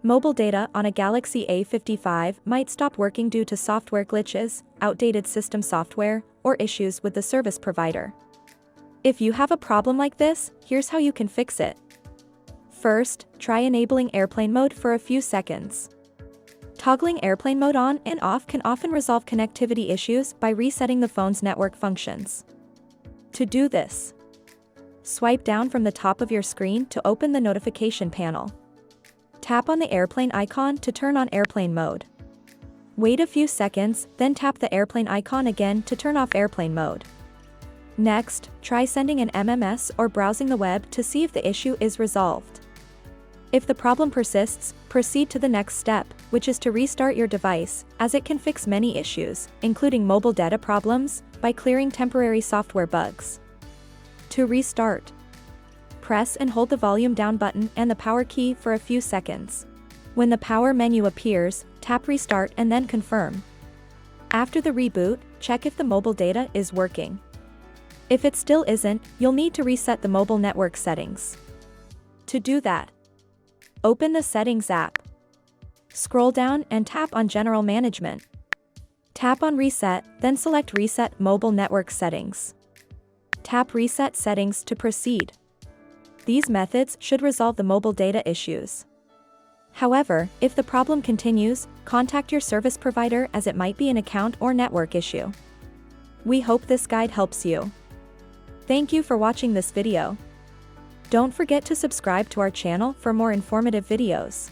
Mobile data on a Galaxy A55 might stop working due to software glitches, outdated system software, or issues with the service provider. If you have a problem like this, here's how you can fix it. First, try enabling airplane mode for a few seconds. Toggling airplane mode on and off can often resolve connectivity issues by resetting the phone's network functions. To do this, swipe down from the top of your screen to open the notification panel. Tap on the airplane icon to turn on airplane mode. Wait a few seconds, then tap the airplane icon again to turn off airplane mode. Next, try sending an MMS or browsing the web to see if the issue is resolved. If the problem persists, proceed to the next step, which is to restart your device, as it can fix many issues, including mobile data problems, by clearing temporary software bugs. To restart, press and hold the volume down button and the power key for a few seconds. When the power menu appears, tap restart and then confirm. After the reboot, check if the mobile data is working. If it still isn't, you'll need to reset the mobile network settings. To do that, open the Settings app. Scroll down and tap on General Management. Tap on Reset, then select Reset Mobile Network Settings. Tap Reset Settings to proceed. These methods should resolve the mobile data issues. However, if the problem continues, contact your service provider as it might be an account or network issue. We hope this guide helps you. Thank you for watching this video. Don't forget to subscribe to our channel for more informative videos.